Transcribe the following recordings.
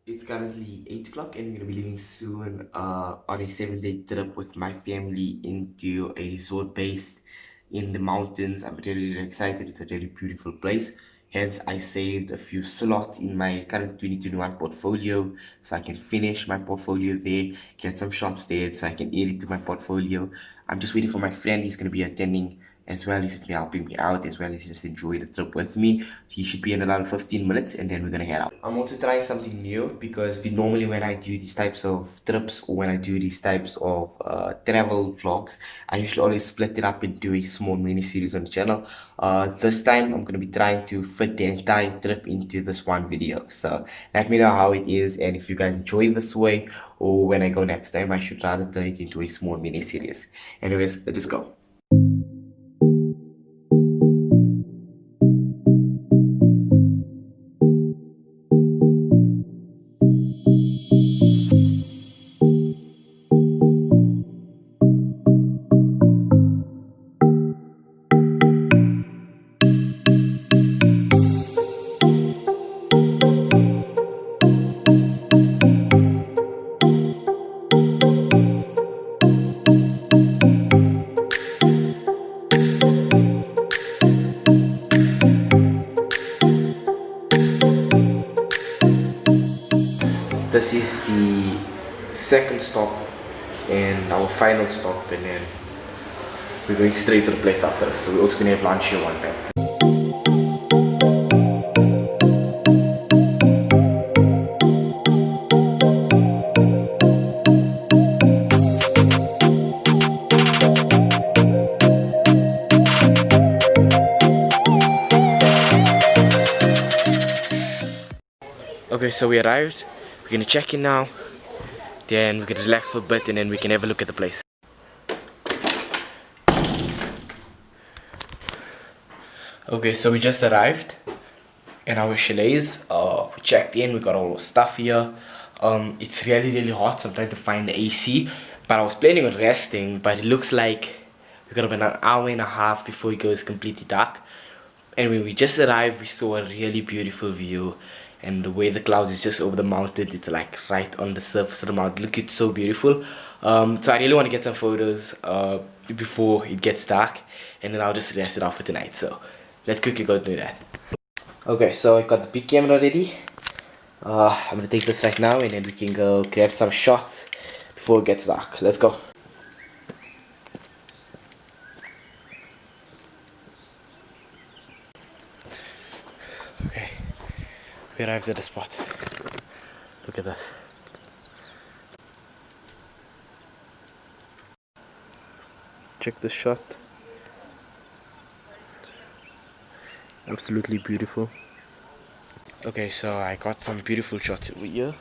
It's currently 8 o'clock and I'm going to be leaving soon on a 7-day trip with my family into a resort based in the mountains. I'm really excited. It's a really beautiful place. Hence, I saved a few slots in my current 2021 portfolio so I can finish my portfolio there, get some shots there so I can add it to my portfolio. I'm just waiting for my friend. He's going to be attending as well. He's going to be helping me out as well as just enjoy the trip with me. He should be in around 15 minutes and then we're going to head out. I'm also trying something new because normally when I do these types of trips or when I do these types of travel vlogs, I usually always split it up into a small mini series on the channel. This time I'm going to be trying to fit the entire trip into this one video. So let me know how it is and if you guys enjoy this way or when I go next time I should rather turn it into a small mini series. Anyways, let's go. This is the second stop and our final stop, and then we're going straight to the place after this. So we're also gonna have lunch here one time. Okay, so we arrived. We're gonna check in now. Then we're gonna relax for a bit and then we can have a look at the place. Okay, so we just arrived in our chalets. We checked in, we got all our stuff here. It's really hot, so I'm trying to find the AC. But I was planning on resting, but it looks like we got about an hour and a half before it goes completely dark. And when we just arrived, we saw a really beautiful view. And the way the clouds is just over the mountain, it's like right on the surface of the mountain. Look, it's so beautiful. So I really want to get some photos before it gets dark, and then I'll just rest it off for tonight. So let's quickly go do that. Okay, so I got the big camera ready. I'm gonna take this right now, and then we can go grab some shots before it gets dark. Let's go. Okay, we arrived at the spot. Look at this. Check this shot. Absolutely beautiful. Okay, so I got some beautiful shots over here.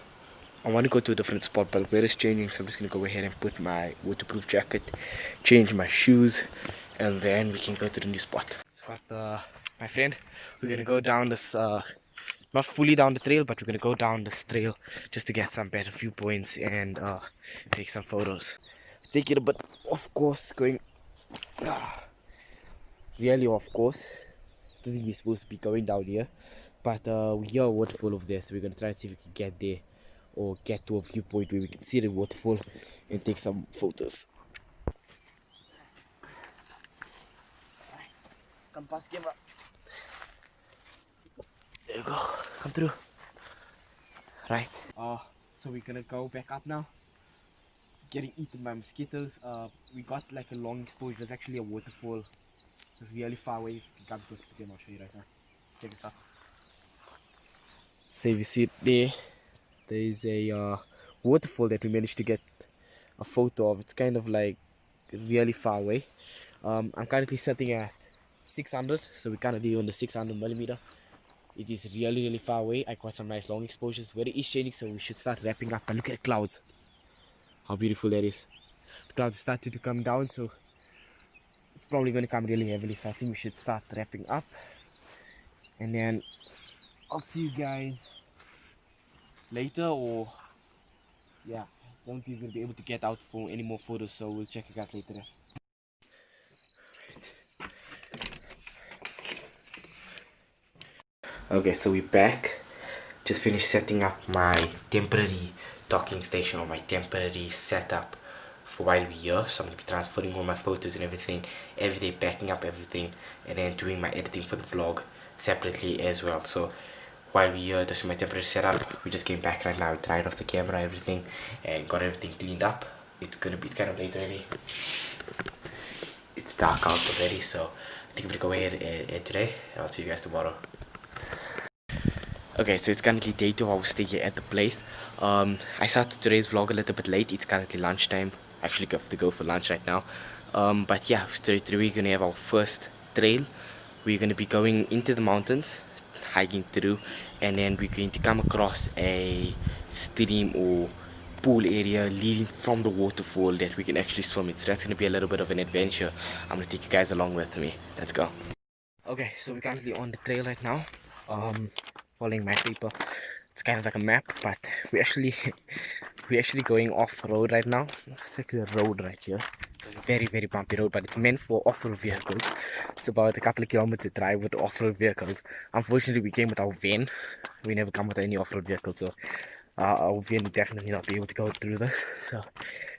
I want to go to a different spot, but where it's changing, so I'm just gonna go ahead and put my waterproof jacket, change my shoes, and then we can go to the new spot. So got my friend. We're gonna go down this not fully down the trail, but we're gonna go down this trail just to get some better viewpoints and take some photos. Take it a bit off course, going really off course. I don't think we're supposed to be going down here, but we hear a waterfall over there, so we're gonna try and see if we can get there or get to a viewpoint where we can see the waterfall and take some photos. Come past camera. There you go. Come through. Right. So we're gonna go back up now. Getting eaten by mosquitoes. We got like a long exposure. There's actually a waterfall. It's really far away. If you come close to the game, I'll show you right now. Check this out. So if you see it there, there is a waterfall that we managed to get a photo of. It's kind of like really far away. I'm currently sitting at 600, so we kind of do on the 600mm. It is really far away. I got some nice long exposures. Weather is changing, so we should start wrapping up. And look at the clouds. How beautiful that is. The clouds started to come down, so it's probably going to come really heavily. So I think we should start wrapping up. And then I'll see you guys later, or yeah, I don't think we're going to be able to get out for any more photos, so we'll check you guys later. Okay, so we're back. just finished setting up my temporary docking station, or my temporary setup for while we're here. So I'm going to be transferring all my photos and everything every day, backing up everything, and then doing my editing for the vlog separately as well. So while we're here, this is my temporary setup. We just came back right now, we tried off the camera, everything, and got everything cleaned up. It's kind of late already. It's dark out already, so I think I'm gonna go ahead and end today, and I'll see you guys tomorrow. Okay, so it's currently day 2. I will stay here at the place. I started today's vlog a little bit late. It's currently lunchtime. I actually have to go for lunch right now. But yeah, today we're gonna have our first trail. We're gonna be going into the mountains, hiking through, and then we're going to come across a stream or pool area leading from the waterfall that we can actually swim in. So that's gonna be a little bit of an adventure. I'm gonna take you guys along with me. Let's go. Okay, so we're currently on the trail right now. Following my paper. It's kind of like a map, but we're actually going off-road right now. It's like a road right here. It's a very bumpy road, but it's meant for off-road vehicles. It's about a couple of kilometers drive with off-road vehicles. Unfortunately, we came with our van. We never come with any off-road vehicles, so our van will definitely not be able to go through this. So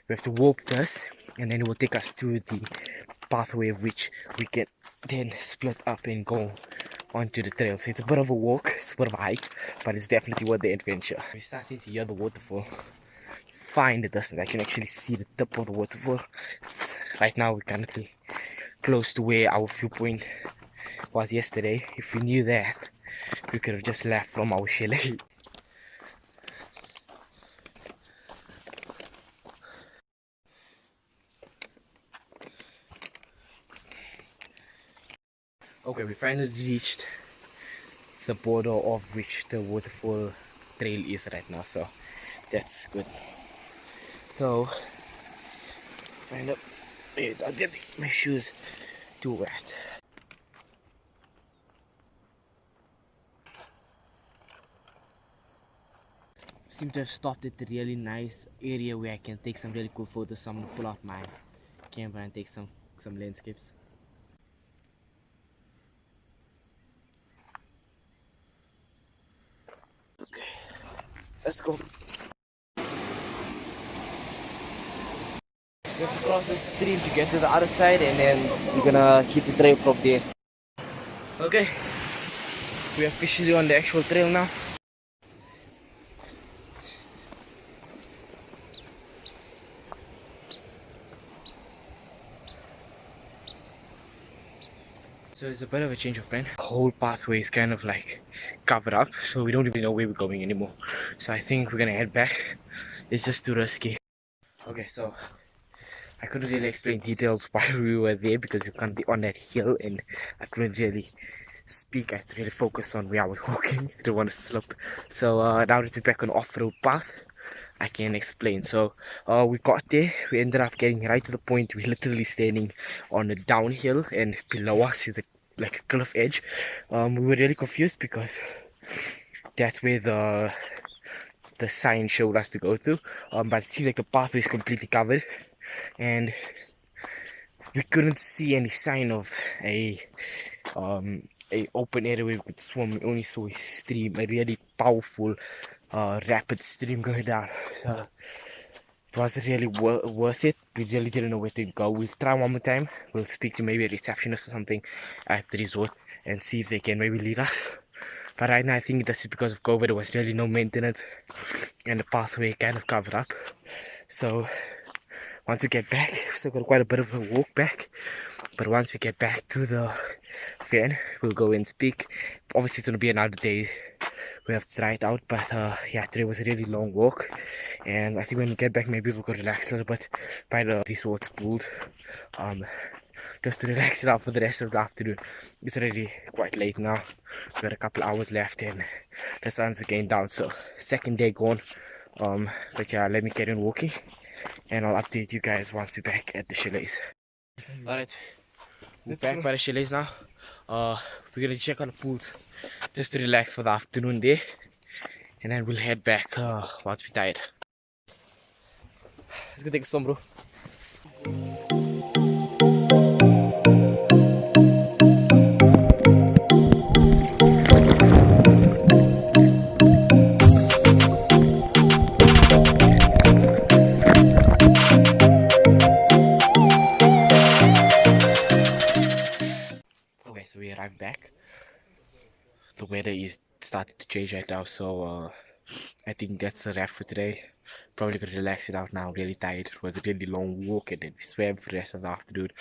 we have to walk this, and then it will take us to the pathway of which we can then split up and go onto the trail. So it's a bit of a walk, it's a bit of a hike, but it's definitely worth the adventure. We're starting to hear the waterfall. Far in the distance, I can actually see the tip of the waterfall. Right now we're currently close to where our viewpoint was yesterday. If we knew that, we could have just left from our chalet. Okay, we finally reached the border of which the waterfall trail is right now, so that's good. So, find up. I'll get my shoes too wet. Seem to have stopped at a really nice area where I can take some really cool photos. So I'm gonna pull out my camera and take some landscapes. Okay, let's go. We have to cross this stream to get to the other side, and then we're gonna keep the trail from there. Okay, we're officially on the actual trail now. So it's a bit of a change of plan. The whole pathway is kind of like covered up, so we don't even know where we're going anymore. So I think we're gonna head back. It's just too risky. Okay, so I couldn't really explain details while we were there because we can't be on that hill, and I couldn't really speak. I had to really focus on where I was walking. I didn't want to slip. So now that we're back on off-road path, I can explain. So we got there. We ended up getting right to the point. We're literally standing on a downhill, and below us is like a cliff edge. We were really confused because that's where the sign showed us to go through. But it seems like the pathway is completely covered, and we couldn't see any sign of a open area where we could swim. We only saw a stream, a really powerful rapid stream going down. So it was really worth it. We really didn't know where to go. We'll try one more time. We'll speak to maybe a receptionist or something at the resort and see if they can maybe lead us. But right now I think that's because of COVID. There was really no maintenance and the pathway kind of covered up. So once we get back, we've still got quite a bit of a walk back. But once we get back to the van, we'll go and speak. Obviously it's going to be another day. We have to try it out. But yeah, today was a really long walk. And I think when we get back, maybe we'll go relax a little bit by the resort's pools. Just to relax it out for the rest of the afternoon. It's already quite late now. We've got a couple hours left and the sun's again down. So second day gone. But yeah, let me get in walking, and I'll update you guys once we're back at the chalets. Alright, we're back by the chalets now. We're gonna check out the pools just to relax for the afternoon day, and then we'll head back once we're tired. Let's go take a swim, bro. weather is starting to change right now, so I think that's a wrap for today. Probably gonna relax it out now. I'm really tired. It was a really long walk, and then we swam for the rest of the afternoon. It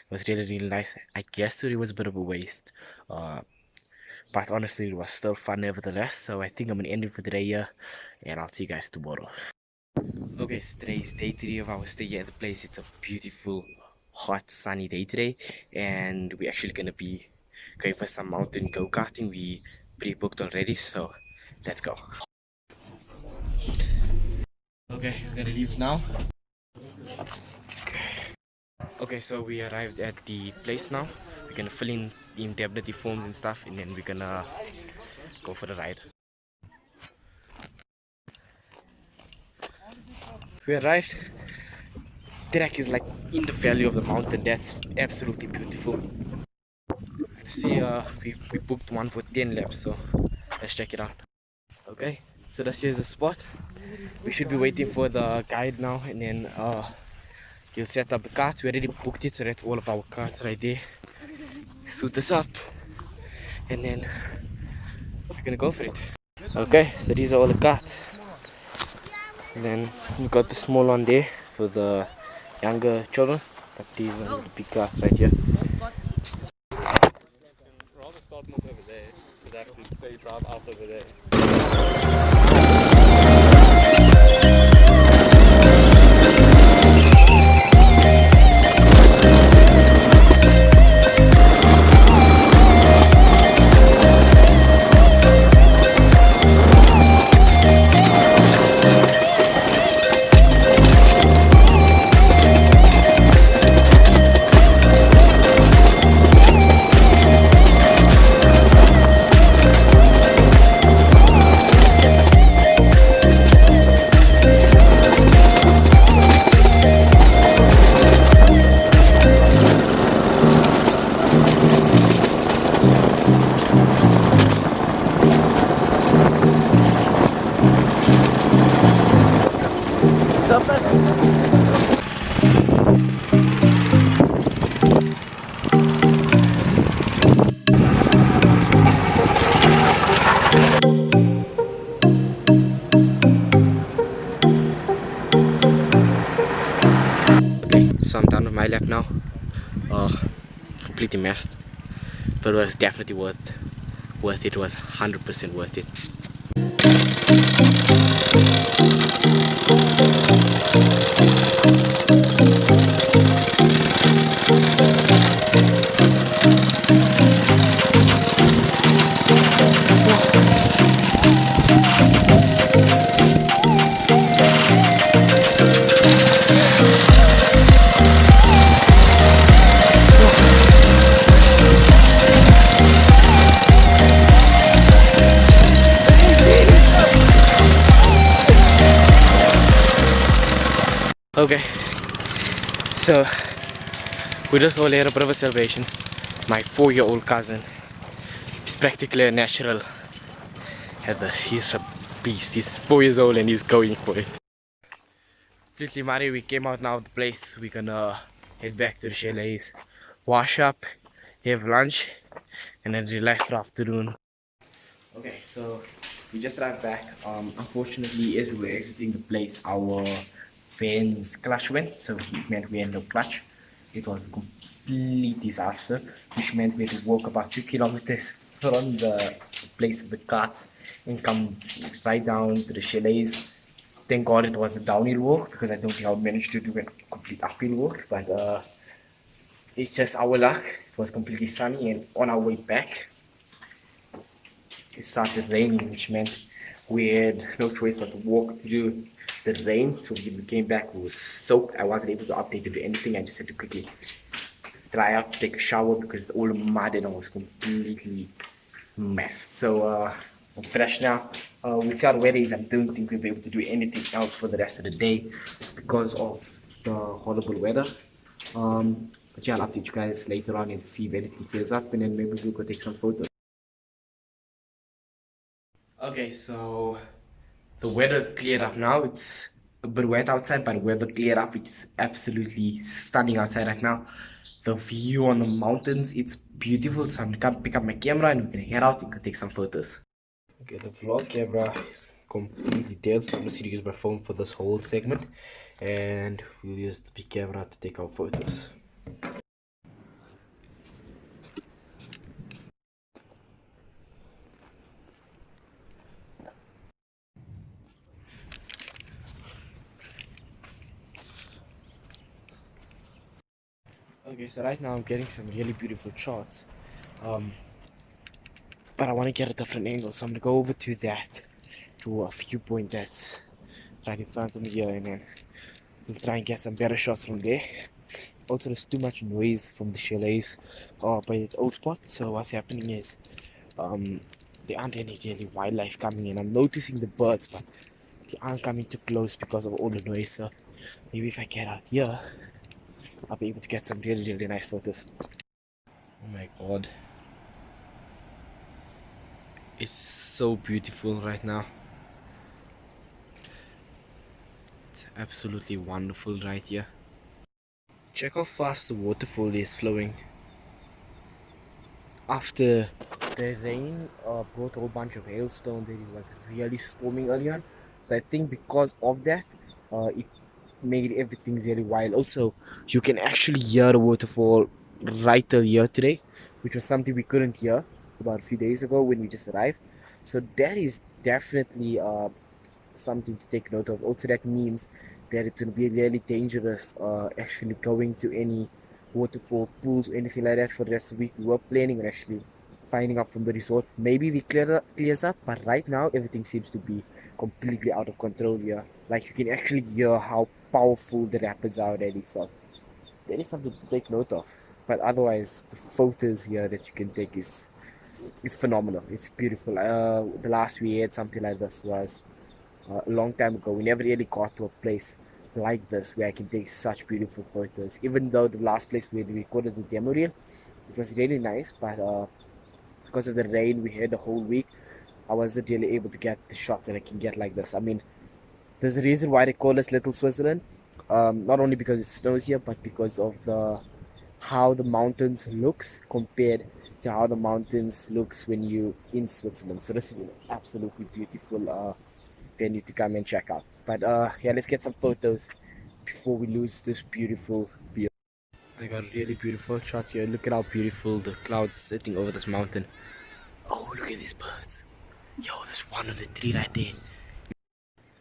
was really nice. I guess it was a bit of a waste, but honestly it was still fun nevertheless. So I think I'm gonna end it for today here, and I'll see you guys tomorrow. Okay, so today's day 3 of our stay here at the place. It's a beautiful, hot, sunny day today, and we're actually gonna be going for some mountain go-karting. We pre-booked already, so let's go. Okay, we're gonna leave now. Okay, so we arrived at the place now. We're gonna fill in the indemnity forms and stuff, and then we're gonna go for the ride. We arrived. The track is like in the valley of the mountain. That's absolutely beautiful. See, we booked one for 10 laps, so let's check it out. Okay, so this here's the spot. We should be waiting for the guide now, and then he'll set up the carts. We already booked it, so that's all of our carts right there. Suit us up, and then we're gonna go for it. Okay, so these are all the carts, and then we got the small one there for the younger children, but these are the big carts right here. Rather start them over there, because actually they drive out over there. So I'm done with my lap now. Completely messed, but it was definitely worth it. It was 100% worth it. Okay, so we just all had a bit of a celebration. My 4-year-old cousin is practically a natural at this. He's a beast. He's 4 years old and he's going for it. Completely Mari, we came out now of the place. We're gonna head back to the chalets, wash up, have lunch, and then relax for the afternoon. Okay, so we just arrived back. Unfortunately, as we were exiting the place, our fan's clutch went, so it meant we had no clutch. It was a complete disaster, which meant we had to walk about 2 kilometers from the place of the cart and come right down to the chalets. Thank God it was a downhill walk, because I don't think I would manage to do a complete uphill walk, but it's just our luck. It was completely sunny, and on our way back it started raining, which meant we had no choice but to walk through the rain. So when we came back, we were soaked. I wasn't able to update or do anything. I just had to quickly dry up, take a shower, because all the mud and I was completely messed. So I'm fresh now. With our weddings, I don't think we'll be able to do anything else for the rest of the day because of the horrible weather. But yeah, I'll update you guys later on and see if anything clears up, and then maybe we'll go take some photos. Okay, so the weather cleared up now. It's a bit wet outside, but weather cleared up. It's absolutely stunning outside right now. The view on the mountains, it's beautiful. So I'm gonna come pick up my camera and we're gonna head out and go take some photos. Okay, the vlog camera is completely dead, so I'm just gonna use my phone for this whole segment, and we'll use the big camera to take our photos. Okay, so right now I'm getting some really beautiful shots, but I want to get a different angle, so I'm gonna go over to to a viewpoint that's right in front of me here, and then we'll try and get some better shots from there. Also, there's too much noise from the chalets by the old spot, so what's happening is there aren't any really wildlife coming in. I'm noticing the birds, but they aren't coming too close because of all the noise. So maybe if I get out here, I'll be able to get some really nice photos. Oh my god, it's so beautiful right now. It's absolutely wonderful right here. Check how fast the waterfall is flowing. After the rain brought a whole bunch of hailstones, it was really storming earlier. So I think because of that, it made everything really wild. Also, you can actually hear the waterfall right till here today, which was something we couldn't hear about a few days ago when we just arrived. So that is definitely something to take note of. Also, that means that it will be really dangerous actually going to any waterfall, pools, or anything like that for the rest of the week. We were planning on actually finding out from the resort. Maybe we clears up, but right now everything seems to be completely out of control here. Like you can actually hear how powerful the rapids are already. So that is something to take note of. But otherwise, the photos here that you can take is it's phenomenal. It's beautiful. The last we had something like this was a long time ago. We never really got to a place like this where I can take such beautiful photos. Even though the last place we recorded the demo reel, it was really nice, but because of the rain we had the whole week, I wasn't really able to get the shot that I can get like this. I mean, there's a reason why they call us Little Switzerland. Not only because it snows here, but because of the how the mountains looks compared to how the mountains looks when you in Switzerland. So this is an absolutely beautiful venue to come and check out. But yeah, let's get some photos before we lose this beautiful view. I got a really beautiful shot here. Look at how beautiful the clouds sitting over this mountain. Oh, look at these birds. Yo, there's one on the tree right there.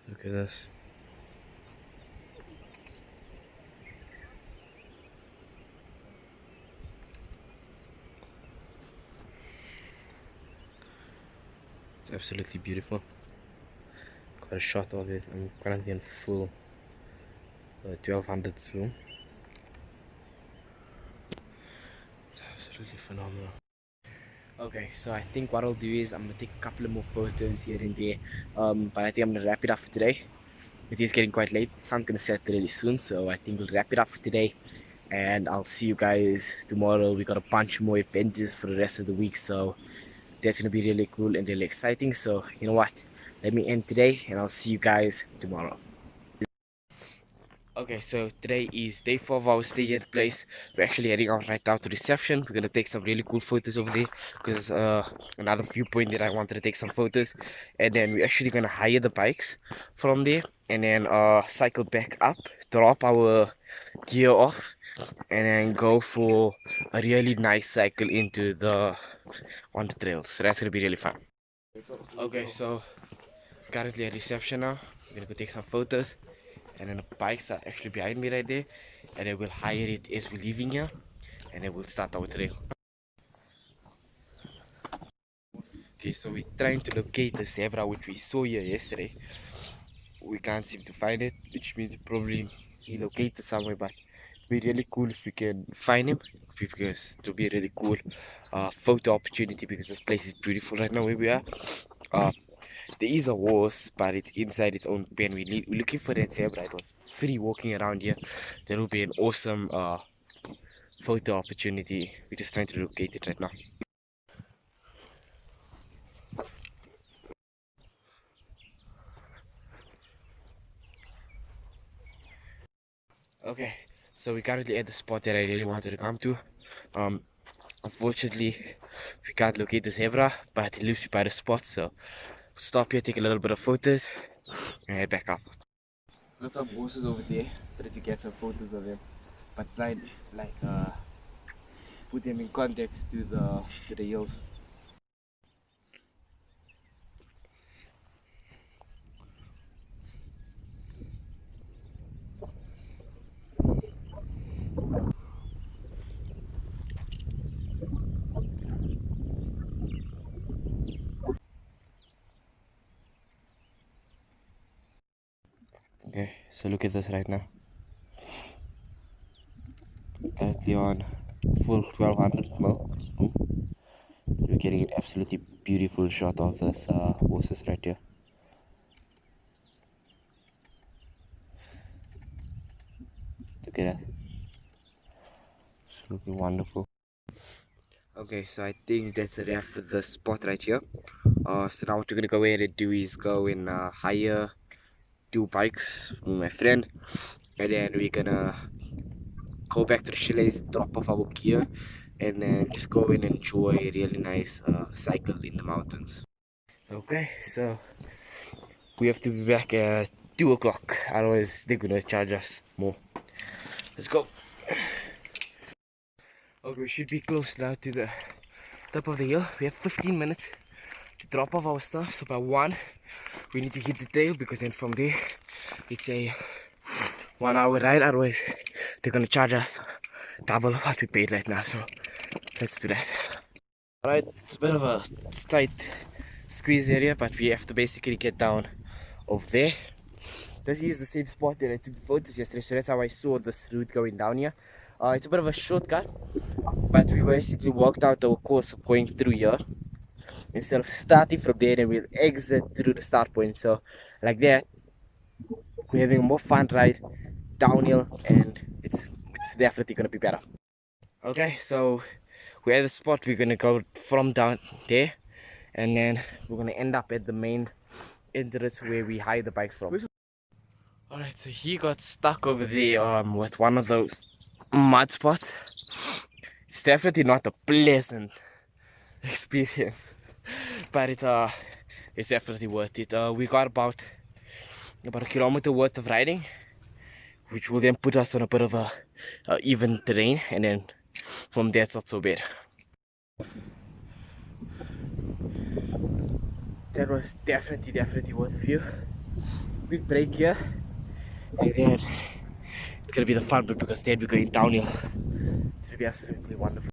Look at this. It's absolutely beautiful. Got a shot of it. I'm currently in full 1200 zoom. It's absolutely phenomenal. Okay, so I think what I'll do is I'm gonna take a couple of more photos here and there. But I think I'm gonna wrap it up for today. It is getting quite late. Sun's gonna set really soon, so I think we'll wrap it up for today. And I'll see you guys tomorrow. We got a bunch more events for the rest of the week, so that's gonna be really cool and really exciting. So you know what? Let me end today, and I'll see you guys tomorrow. Okay, so today is day 4 of our stay at the place. We're actually heading out right now to reception. We're gonna take some really cool photos over there because another viewpoint that I wanted to take some photos, and then we're actually gonna hire the bikes from there and then cycle back up, drop our gear off, and then go for a really nice cycle into the on the trails. So that's gonna be really fun. Okay, so currently at reception now. I'm gonna go take some photos. And then the bikes are actually behind me right there, and then we'll hire it as we're leaving here, and then we'll start our trail. Okay, so we're trying to locate the zebra which we saw here yesterday. We can't seem to find it, which means probably he located somewhere, but it'd be really cool if we can find him, because it'll be a really cool photo opportunity, because this place is beautiful right now where we are. uh, there is a horse, but it's inside its own pen. We're looking for that zebra. It was free walking around here. That will be an awesome photo opportunity. We're just trying to locate it right now. Okay, so we're currently at the spot that I really wanted to come to. Unfortunately, we can't locate the zebra, but it lives by the spot, so stop here, take a little bit of photos, and head back up. Got some horses over there, trying to get some photos of them, but try like put them in context to the hills. Okay, so look at this right now. Currently on full 1200 mil. We're getting an absolutely beautiful shot of this horses right here. Look at that. It's looking wonderful. Okay, so I think that's a wrap for the spot right here. So now what we're gonna go ahead and do is go and hire 2 bikes from my friend, and then we're gonna go back to the chalets, drop off our gear, and then just go and enjoy a really nice cycle in the mountains. Okay, so we have to be back at 2 o'clock, otherwise they're gonna charge us more. Let's go. Okay, we should be close now to the top of the hill. We have 15 minutes to drop off our stuff, so by 1 we need to hit the tail, because then from there it's a 1 hour ride, otherwise they're gonna charge us double what we paid right now, so let's do that. Alright, it's a bit of a tight squeeze area, but we have to basically get down over there. This is the same spot that I took the photos yesterday, so that's how I saw this route going down here. It's a bit of a shortcut, but we basically walked out our course of going through here instead of starting from there, and we'll exit through the start point. So like that, we're having a more fun ride downhill, and it's definitely gonna be better. Okay, so we're at the spot. We're gonna go from down there, and then we're gonna end up at the main entrance where we hide the bikes from. Alright, so he got stuck over there with one of those mud spots. It's definitely not a pleasant experience, but it's definitely worth it. We got about a kilometer worth of riding, which will then put us on a bit of a even terrain, and then from there it's not so bad. That was definitely worth a few. Quick break here, and then it's gonna be the fun bit, because then we're going downhill. It's gonna be absolutely wonderful.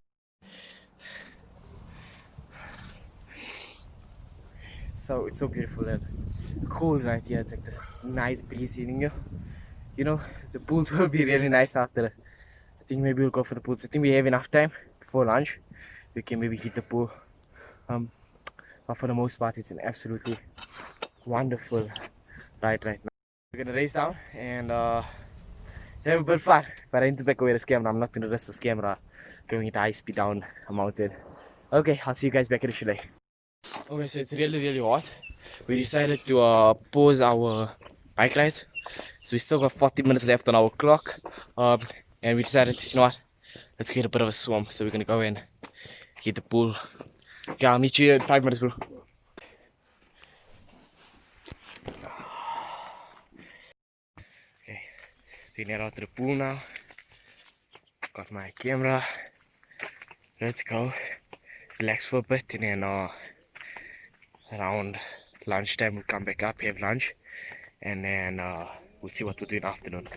It's so beautiful and cool right here. It's like this nice breeze hitting you. You know, the pools will be really nice after this. I think maybe we'll go for the pools. I think we have enough time before lunch. We can maybe hit the pool. But for the most part, it's an absolutely wonderful ride right now. We're gonna race down and have a bit of fun. But I need to back away this camera. I'm not gonna risk this camera going at high speed down a mountain. Okay, I'll see you guys back at the chalet. Okay, so it's really hot. We decided to pause our bike ride. So we still got 40 minutes left on our clock. And we decided, you know what, let's get a bit of a swim. So we're gonna go and hit the pool. Yeah, I'll meet you in 5 minutes, bro. Okay, we head out to the pool now. Got my camera. Let's go. Relax for a bit, and then around lunchtime we'll come back up, have lunch, and then we'll see what we'll do in the afternoon.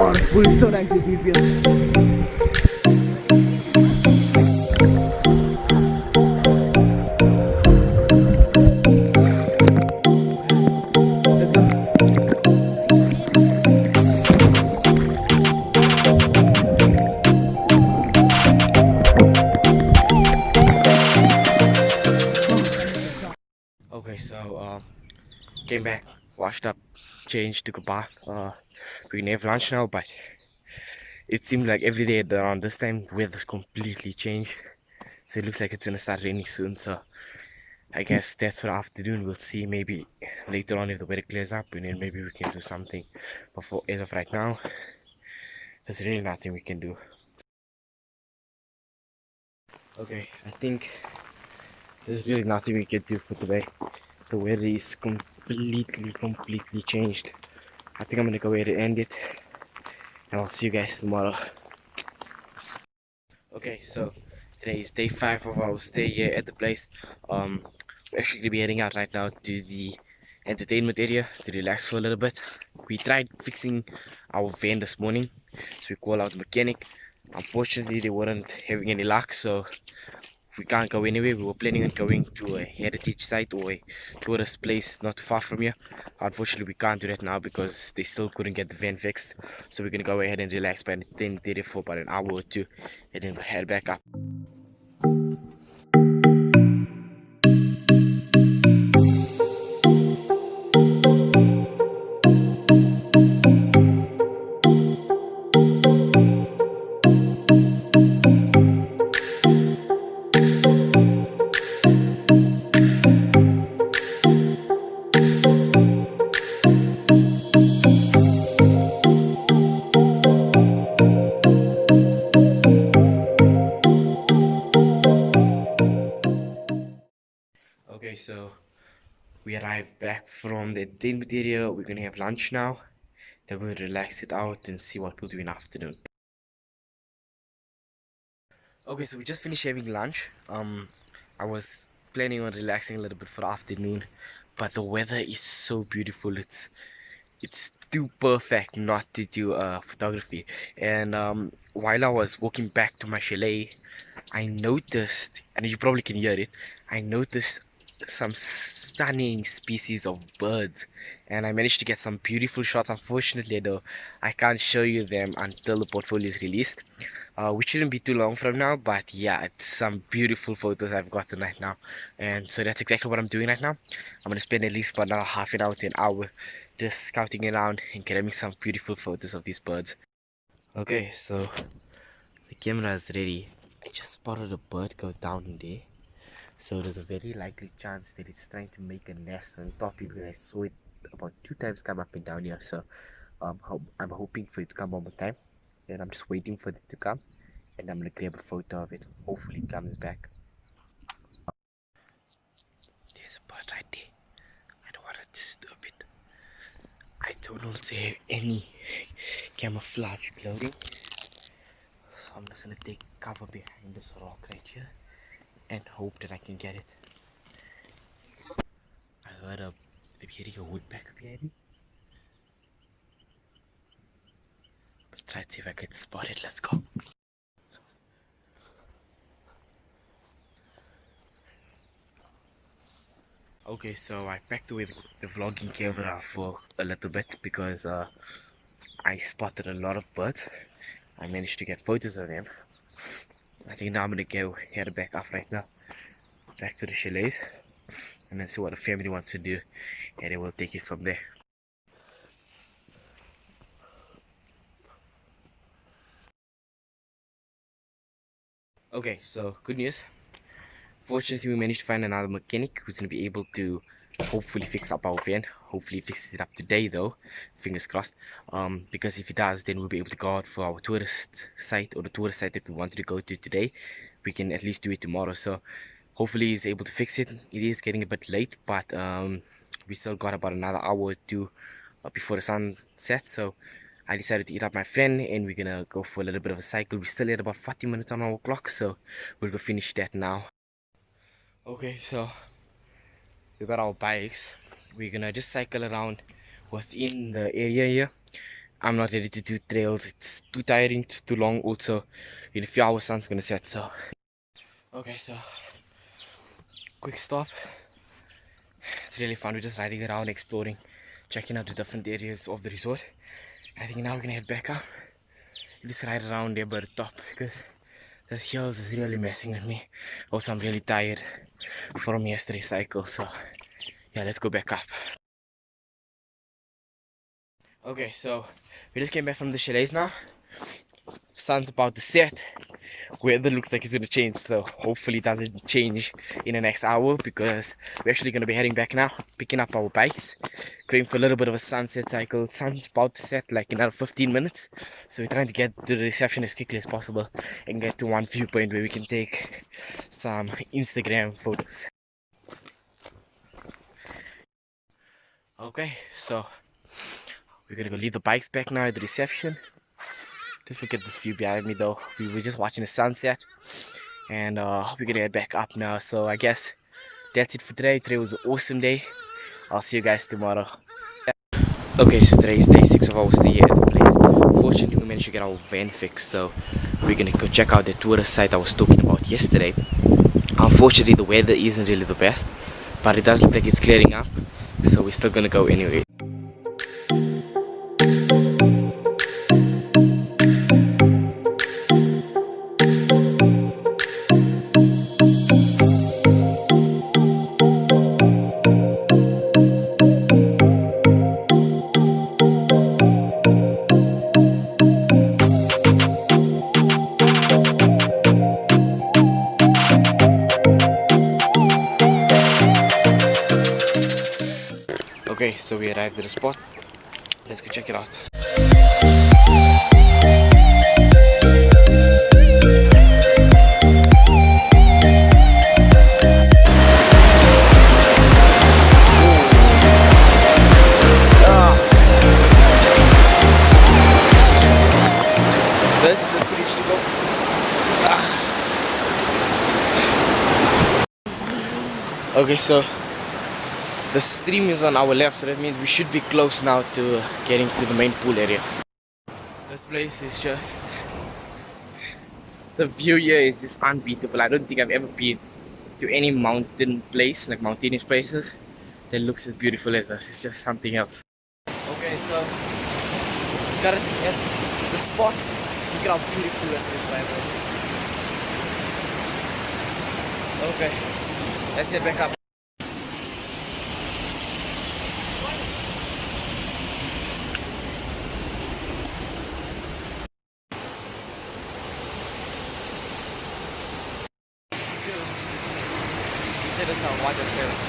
Oh, the pool is so nice and deep here. Let's go. came back, washed up, changed, took a bath. We're gonna have lunch now, but it seems like every day around this time, weather's completely changed. So it looks like it's gonna start raining soon. So I guess that's for the afternoon. We'll see maybe later on if the weather clears up, and then maybe we can do something. But for as of right now, there's really nothing we can do. Okay, I think there's really nothing we can do for today. The weather is completely changed. I think I'm gonna go ahead and end it, and I'll see you guys tomorrow. Okay, so today is day 5 of our stay here at the place. We're actually gonna be heading out right now to the entertainment area to relax for a little bit. We tried fixing our van this morning, so we called out the mechanic. Unfortunately, they weren't having any luck, so we can't go anywhere. We were planning on going to a heritage site or a tourist place not too far from here. Unfortunately, we can't do that now because they still couldn't get the van fixed. So we're gonna go ahead and relax by then did it for about an hour or two, and then we'll head back up. Okay, so we arrived back from the entertainment area. We're gonna have lunch now. Then we'll relax it out and see what we'll do in the afternoon. Okay, so we just finished having lunch. I was planning on relaxing a little bit for the afternoon, but the weather is so beautiful. It's too perfect not to do photography. And while I was walking back to my chalet, I noticed, and you probably can hear it, I noticed some stunning species of birds, and I managed to get some beautiful shots. Unfortunately though, I can't show you them until the portfolio is released, which shouldn't be too long from now. But yeah, it's some beautiful photos I've gotten right now, and so that's exactly what I'm doing right now. I'm gonna spend at least about another half an hour to an hour just scouting around and getting some beautiful photos of these birds. Okay, so the camera is ready. I just spotted a bird go down there. So there's a very likely chance that it's trying to make a nest on top because I saw it about 2 times come up and down here. So I'm hoping for it to come one more time. And I'm just waiting for it to come. And I'm gonna grab a photo of it. Hopefully it comes back. There's a bird right there. I don't want to disturb it. I don't also have any camouflage clothing. So I'm just gonna take cover behind this rock right here and hope that I can get it. I heard I'm hearing a woodpecker behind me. But try to see if I can spot it. Let's go. Okay, so I packed away the vlogging camera for a little bit because I spotted a lot of birds. I managed to get photos of them. I think now I'm gonna go head back up right now, back to the chalets, and then see what the family wants to do, and then we'll take it from there. Okay, so good news. Fortunately, we managed to find another mechanic who's gonna be able to hopefully fix up our van. Hopefully, he fixes it up today, though. Fingers crossed. Because if he does, then we'll be able to go out for our tourist site, or the tourist site that we wanted to go to today. We can at least do it tomorrow. So hopefully, he's able to fix it. It is getting a bit late, but we still got about another hour or two before the sun sets. So I decided to eat up my friend, and we're gonna go for a little bit of a cycle. We still had about 40 minutes on our clock, so we'll go finish that now. Okay, so we got our bikes. We're gonna just cycle around within the area here. I'm not ready to do trails. It's too tiring, too long. Also, in a few hours, sun's gonna set. So, okay, so quick stop. It's really fun. We're just riding around, exploring, checking out the different areas of the resort. I think now we're gonna head back up. Just ride around there by the top because the hills is really messing with me. Also, I'm really tired from yesterday's cycle. So, yeah, let's go back up. Okay, so we just came back from the chalets now. Sun's about to set. Weather looks like it's gonna change, so hopefully it doesn't change in the next hour, because we're actually gonna be heading back now, picking up our bikes, going for a little bit of a sunset cycle. Sun's about to set like another 15 minutes, so we're trying to get to the reception as quickly as possible and get to one viewpoint where we can take some Instagram photos. Okay, so we're gonna go leave the bikes back now at the reception. Just look at this view behind me though. We were just watching the sunset, and we're gonna head back up now. So I guess that's it for today. Today was an awesome day. I'll see you guys tomorrow. Okay, so today is day 6 of our stay here at the place. Fortunately, we managed to get our van fixed, so we're gonna go check out the tourist site I was talking about yesterday. Unfortunately, the weather isn't really the best, but it does look like it's clearing up, so we're still gonna go anyway. Okay, so we arrived at the spot. Let's go check it out. This is the footage to go. Okay, so the stream is on our left, so that means we should be close now to getting to the main pool area. This place is just... the view here is just unbeatable. I don't think I've ever been to any mountain place, like mountainous places, that looks as beautiful as this. It's just something else. Okay, so currently at the spot. Look at how beautiful this is right now. Okay, let's head back up. This is our water terrace.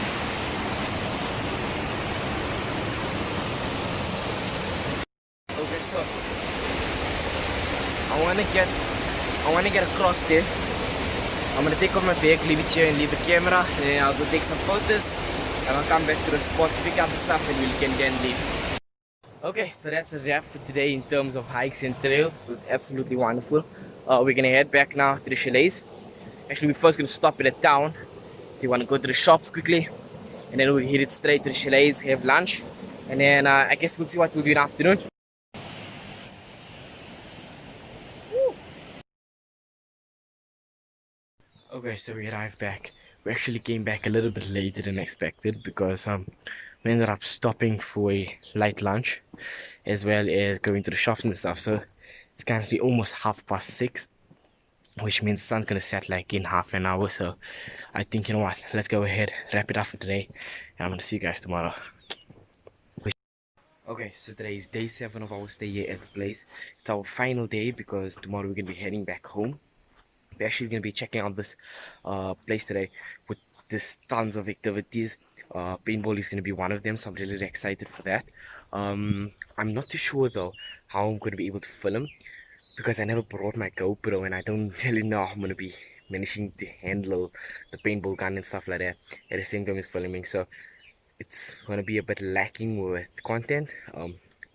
Okay, so I wanna get across there. I'm gonna take off my bag, leave it here and leave the camera, and then I'll go take some photos, and I'll come back to the spot, pick up the stuff, and we can then leave. Okay, so that's a wrap for today in terms of hikes and trails. It was absolutely wonderful. We're gonna head back now to the chalets. Actually, we're first gonna stop at a town. We want to go to the shops quickly, and then we'll hit it straight to the chalets, have lunch, and then I guess we'll see what we'll do in the afternoon. Okay, so we arrived back. We actually came back a little bit later than expected, because we ended up stopping for a light lunch as well as going to the shops and stuff. So it's currently almost 6:30, which means the sun's gonna set like in half an hour. So I think, you know what, let's go ahead, wrap it up for today, and I'm gonna see you guys tomorrow. Okay, so today is day 7 of our stay here at the place. It's our final day, because tomorrow we're gonna be heading back home. We're actually going to be checking out this place today with this tons of activities. Paintball is going to be one of them, so I'm really excited for that. I'm not too sure though how I'm going to be able to film, because I never brought my GoPro, and I don't really know how I'm going to be managing to handle the paintball gun and stuff like that at the same time as filming. So it's going to be a bit lacking with content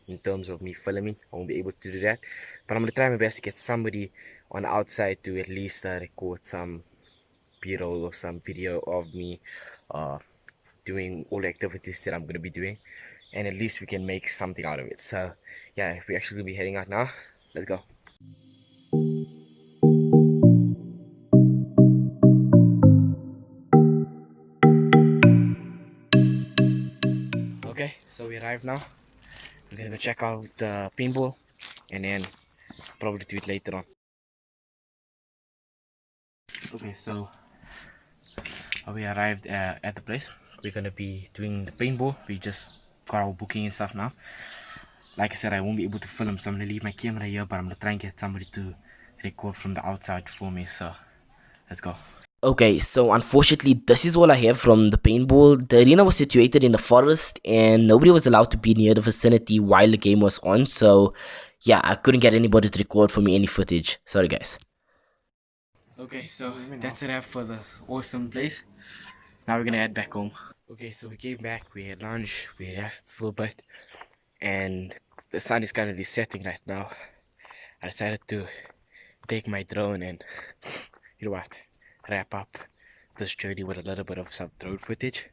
in terms of me filming. I won't be able to do that, but I'm going to try my best to get somebody on the outside to at least record some b-roll or some video of me doing all the activities that I'm going to be doing, and at least we can make something out of it. So yeah, we're actually going to be heading out now. Let's go. Okay, so we arrived now. We're going to go check out the paintball, and then probably do it later on. Okay, so we arrived at the place. We're gonna be doing the paintball. We just got our booking and stuff now. like I said, I won't be able to film, so I'm gonna leave my camera here, but I'm gonna try and get somebody to record from the outside for me. So let's go. Okay, so unfortunately, this is all I have from the paintball. The arena was situated in the forest, and nobody was allowed to be near the vicinity while the game was on. So, yeah, I couldn't get anybody to record for me any footage. Sorry, guys. Okay, so that's it for this awesome place. Now we're gonna head back home. Okay, so we came back, we had lunch, we rested for a bit, and the sun is currently setting right now. I decided to take my drone and, you know what, wrap up this journey with a little bit of some drone footage,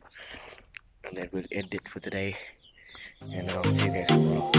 and then we'll end it for today, and then I'll see you guys tomorrow.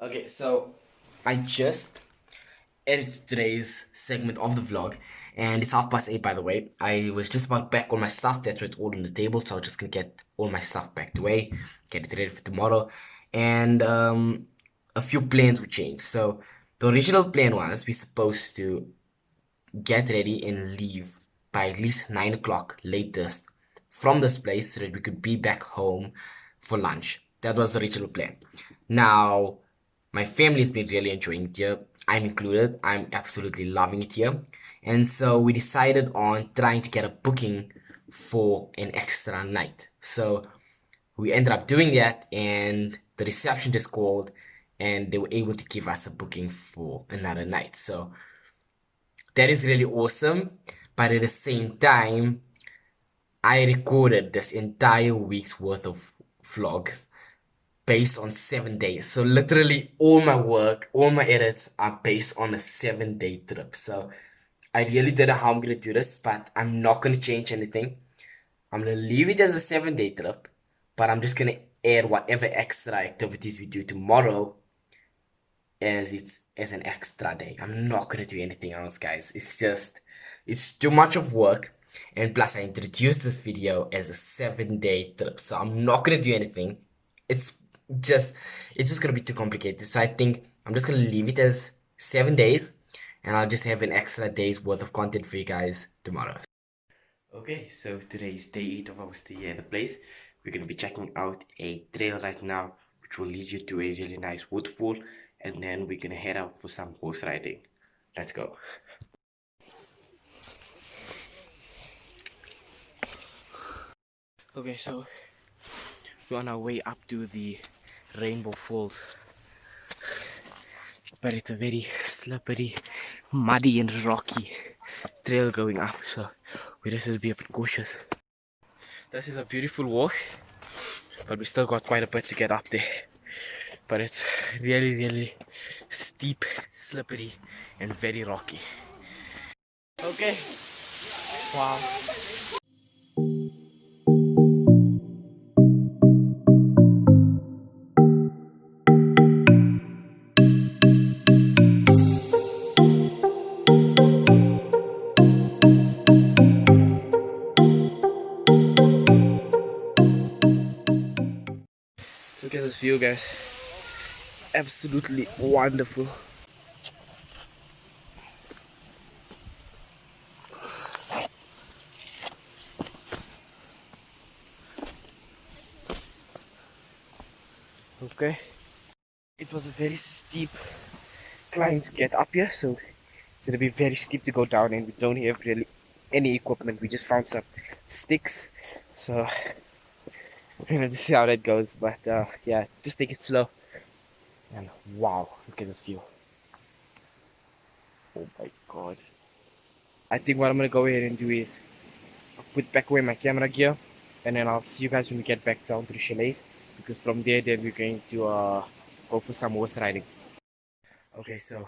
Okay, so I just edited today's segment of the vlog, and it's 8:30 by the way. I was just about back on my stuff. That's why it's all on the table, so I'm just gonna get all my stuff packed away, get it ready for tomorrow, and a few plans will change. So the original plan was we're supposed to get ready and leave by at least 9 o'clock latest from this place so that we could be back home for lunch. That was the original plan. Now, my family's been really enjoying it here. I'm included. I'm absolutely loving it here. And so we decided on trying to get a booking for an extra night. So we ended up doing that, and the reception just called and they were able to give us a booking for another night. So that is really awesome. But at the same time, I recorded this entire week's worth of vlogs based on 7 days. So literally all my work, all my edits are based on a 7-day trip. So I really don't know how I'm gonna do this, but I'm not gonna change anything. I'm gonna leave it as a 7-day trip, but I'm just gonna add whatever extra activities we do tomorrow as an extra day. I'm not gonna do anything else, guys. It's too much of work. And plus I introduced this video as a 7-day trip, so I'm not gonna do anything. It's just gonna be too complicated. So I think I'm just gonna leave it as 7 days, and I'll just have an extra day's worth of content for you guys tomorrow. Okay, so today is day 8 of our stay here at the place. We're gonna be checking out a trail right now, which will lead you to a really nice waterfall, and then we're gonna head out for some horse riding. Let's go. Okay, so we're on our way up to the Rainbow Falls, but it's a very slippery, muddy and rocky trail going up, so we just have to be a bit cautious. This is a beautiful walk, but we still got quite a bit to get up there. But it's really steep, slippery and very rocky. Okay, wow. Look at this view, guys. Absolutely wonderful. Okay, it was a very steep climb to get up here, so It's gonna be very steep to go down, and we don't have really any equipment. We just found some sticks, so we're gonna see how that goes. But yeah, just take it slow. And wow, look at this view. Oh my god. I think what I'm gonna go ahead and do is put back away my camera gear, and then I'll see you guys when we get back down to the chalets, because from there then we're going to go for some horse riding. Okay, so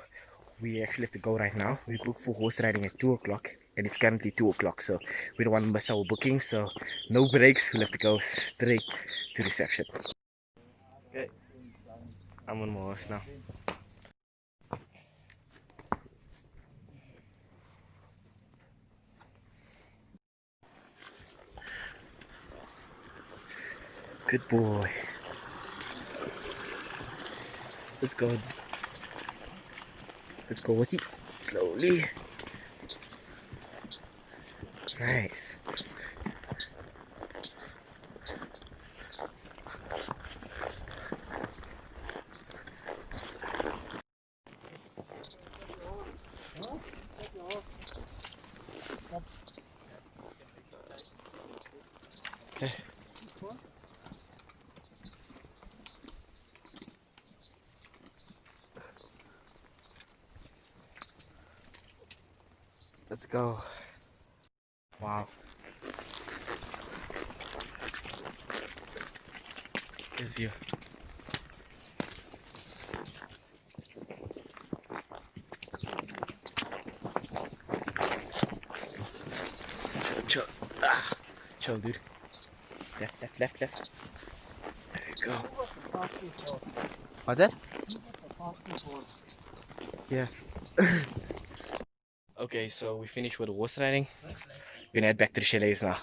we actually have to go right now. We booked for horse riding at 2 o'clock, and it's currently 2 o'clock, so we don't want to miss our booking, so no breaks. We'll have to go straight to reception. Okay, I'm on my horse now. Good boy. Let's go. Let's go, horsey. Slowly. Nice. Okay. Let's go. Wow. Here's you. Chill. Ah. Chill, dude. Left, left, left, left. There you go. What's that? Yeah. Okay, so we finished with the horse riding. We're gonna head back to the chalets now.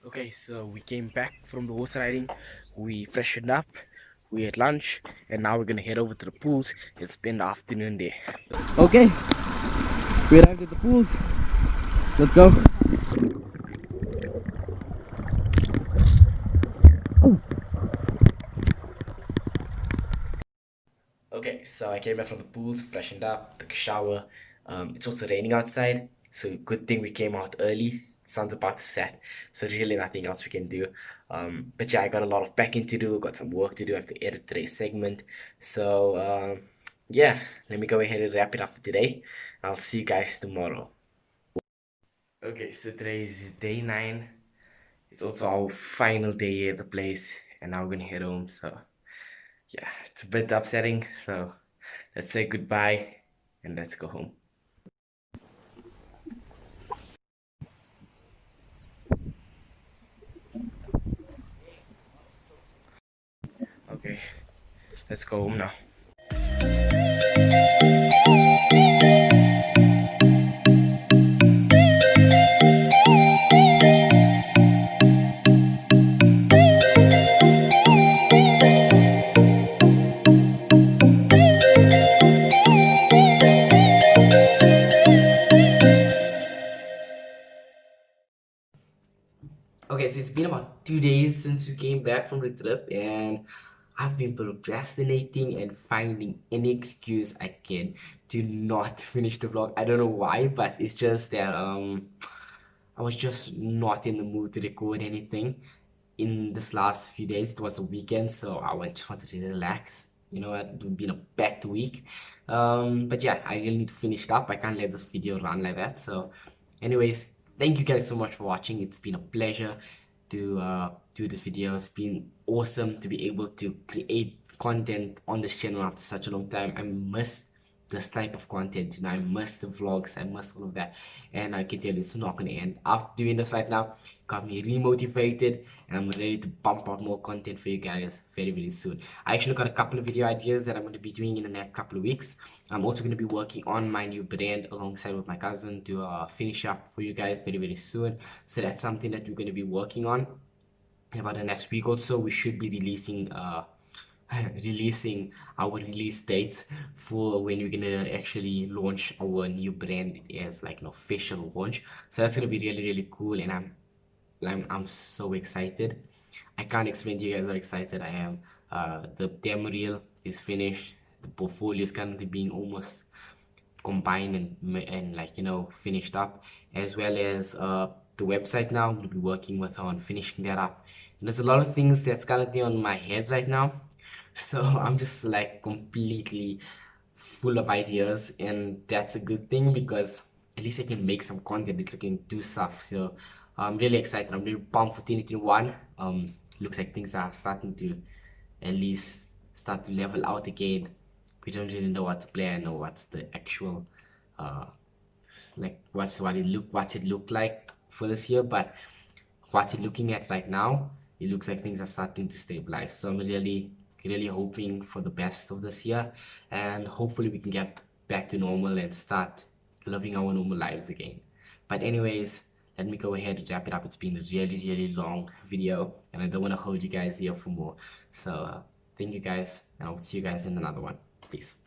Okay, so we came back from the horse riding. We freshened up. We had lunch, and now we're gonna head over to the pools and spend the afternoon there. Okay, we arrived at the pools. Let's go. Okay, so I came back from the pools, freshened up, took a shower. It's also raining outside, so good thing we came out early. Sun's about to set, so really nothing else we can do. But yeah, I got a lot of packing to do, got some work to do. I have to edit today's segment. So yeah, let me go ahead and wrap it up for today. I'll see you guys tomorrow. Okay, so today is day 9. It's also our final day here at the place, and now we're gonna head home. So yeah, it's a bit upsetting. So let's say goodbye and let's go home. Okay, let's go home now. Okay, so it's been about 2 days since we came back from the trip, and I've been procrastinating and finding any excuse I can to not finish the vlog. I don't know why, but it's just that I was just not in the mood to record anything in this last few days. It was a weekend, so I was just wanted to relax. You know, it's been a packed week. But yeah, I really need to finish it up. I can't let this video run like that. So anyways, thank you guys so much for watching. It's been a pleasure to do this video. It's been awesome to be able to create content on this channel after such a long time. I missed this type of content, you know. I miss the vlogs, I miss all of that, and I can tell you it's not gonna end. After doing this right now, got me remotivated, and I'm ready to pump out more content for you guys very soon. I actually got a couple of video ideas that I'm going to be doing in the next couple of weeks. I'm also going to be working on my new brand alongside with my cousin to finish up for you guys very soon. So that's something that we're going to be working on. In about the next week or so, we should be releasing releasing our release dates for when we're gonna actually launch our new brand as like an official launch. So that's gonna be really cool, and I'm so excited. I can't explain to you guys how excited I am. The demo reel is finished. The portfolio is currently being almost combined and like, you know, finished up, as well as the website now. I'm gonna be working with her on finishing that up. And there's a lot of things that's currently on my head right now. So I'm just like completely full of ideas, and that's a good thing because at least I can make some content. At least I can do stuff. So I'm really excited. I'm really pumped for 2021. Looks like things are starting to at least start to level out again. We don't really know what to plan or what's the actual uh like what it looked like for this year, but what you're looking at right now, it looks like things are starting to stabilize. So I'm really hoping for the best of this year, and hopefully we can get back to normal and start living our normal lives again. But anyways, let me go ahead and wrap it up. It's been a really long video, and I don't want to hold you guys here for more. So thank you guys, and I'll see you guys in another one. Peace.